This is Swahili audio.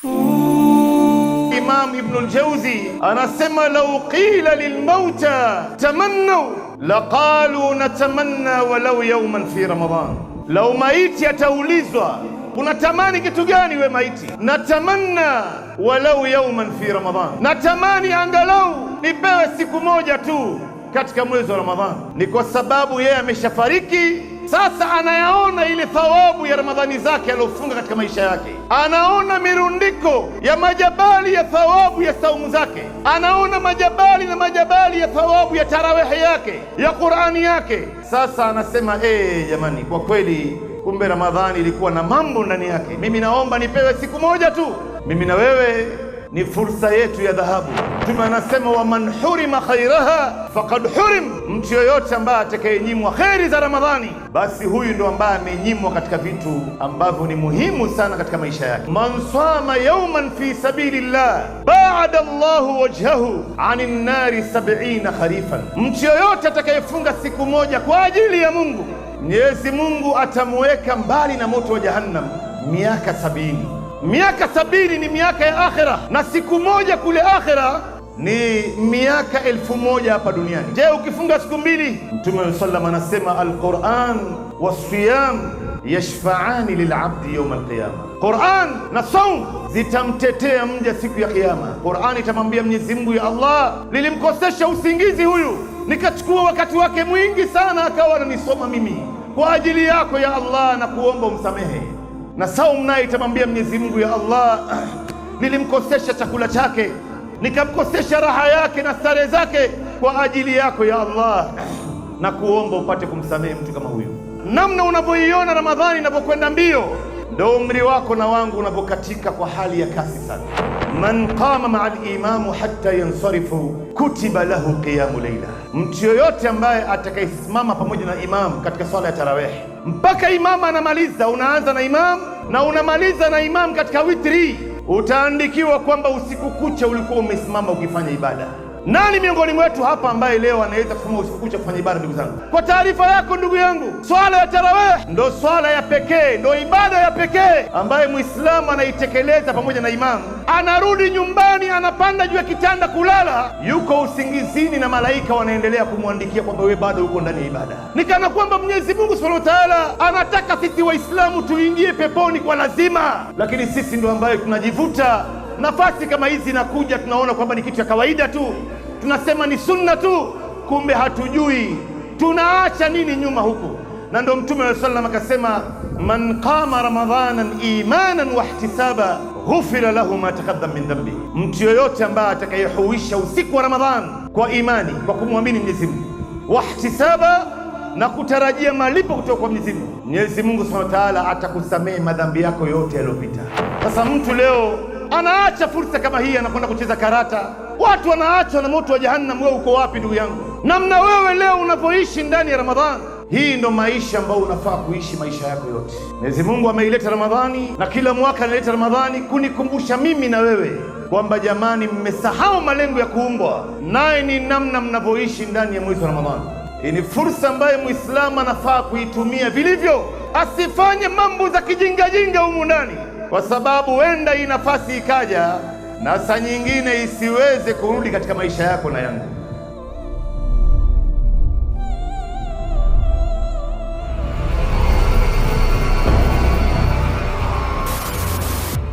Imam Ibn al-Jawzi anasema, lau qila lilmauta tamannaw laqalu natamanna walau yawman fi Ramadan. Lau maiti ataulizwa unatamani kitu gani we maiti? Natamanna walau yawman fi Ramadan, natamani angalau nipewe siku moja tu katika mwezi wa Ramadhani. Ni kwa sababu yeye ameshafariki. Sasa anayaona ile thawabu ya Ramadhani zake aliyofunga katika maisha yake, anaona mirundiko ya majabali ya thawabu ya saumu zake, anaona majabali na majabali ya thawabu ya tarawehe yake, ya Qur'ani yake. Sasa anasema jamani, kwa kweli kumbe Ramadhani ilikuwa na mambo ndani yake. Mimi naomba nipewe siku moja tu. Mimi na wewe ni fursa yetu ya dhahabu. Mtume anasema, wa man hurima khairaha faqad hurim, mtu yoyote ambaye atakayenyimwa kheri za Ramadhani, basi huyu ndo ambaye amenyimwa katika vitu ambavyo ni muhimu sana katika maisha yake. Man sama yawman fi sabilillah ba'ada Allahu wajhahu 'anil nari 70 kharifan, mtu yoyote atakayefunga siku moja kwa ajili ya Mungu, Mwenyezi Mungu atamuweka mbali na moto wa Jahannam miaka 70. Miaka 70 ni miaka ya akhira, na siku moja kule akhira ni miaka 1000 hapa duniani. Je, ukifunga siku mbili? Mtume sallam anasema, alquran wasiyam yashfa'ani lilabdi yawm alqiyama, Quran na saum zitamtetea mja siku ya Kiyama. Quran itamwambia Mwenyezi Mungu, ya Allah, nilimkosesha usingizi huyu, nikachukua wakati wake mwingi sana akawa ananisoma mimi kwa ajili yako ya Allah, na kuomba umsamehe. Na saum naye itamwambia Mwenyezi Mungu, ya Allah, nilimkosesha chakula chake, nikamkosesha raha yake na starehe zake kwa ajili yako ya Allah, na kuomba upate kumsamehe mtu kama huyu. Namna unavyoiona Ramadhani inavyokwenda mbio, ndio umri wako na wangu unavyokatika kwa hali ya kasi sana. Man qama maa al-imamu hatta yansarifu kutiba lahu qiyamu layla, mtu yoyote ambaye atakayesimama pamoja na imamu katika swala ya tarawih mpaka imamu anamaliza, unaanza na imamu na unamaliza na imamu katika witri, utaandikiwa kwamba usiku kucha ulikuwa umesimama ukifanya ibada. Nani miongoni mwetu hapa ambaye leo anaweza kusema usiku kucha kufanya ibada? Ndugu zangu, kwa taarifa yako ndugu yangu, swala ya tarawih ndo swala ya pekee, ndo ibada ya pekee ambaye Muislamu anaitekeleza pamoja na imamu. Anarudi nyumbani, anapanda juu ya kitanda kulala, yuko usingizini na malaika wanaendelea kumwandikia kwamba wewe bado uko ndani ya ibada. Ni kana kwamba Mwenyezi Mungu Subhanahu wa Ta'ala anataka sisi Waislamu tuingie peponi kwa lazima, lakini sisi ndo ambaye tunajivuta. Nafasi kama hizi inakuja, tunaona kwamba ni kitu cha kawaida tu, tunasema ni sunna tu, kumbe hatujui tunaacha nini nyuma huku. Na ndio Mtume wa sallam akasema, man qama ramadhanan imanan wa ihtisaba ghufira lahu ma taqaddama min dhanbi, mtu yoyote ambaye atakayehuisha usiku wa Ramadhan kwa imani, kwa kumwamini Mwenyezi Mungu, wa ihtisaba, na kutarajia malipo kutoka kwa Mwenyezi Mungu, Mwenyezi Mungu Subhanahu wa Ta'ala atakusamehe madhambi yako yote yaliyopita. Sasa mtu leo anaacha fursa kama hii, anakwenda kucheza karata. Watu wanaachwa na moto wa Jahannam. Wewe uko wapi ndugu yangu? Namna wewe leo unavyoishi ndani ya Ramadhani, hii ndo maisha ambayo unafaa kuishi maisha yako yote. Mwenyezi Mungu ameileta Ramadhani, na kila mwaka analeta Ramadhani kunikumbusha mimi na wewe kwamba jamani, mmesahau malengo ya kuumbwa, naye ni namna mnavyoishi ndani ya mwezi wa Ramadhani. Hii ni fursa ambayo Muislamu anafaa kuitumia vilivyo, asifanye mambo za kijingajinga humu ndani, kwa sababu wenda hii nafasi ikaja na saa nyingine isiweze kurudi katika maisha yako na yangu.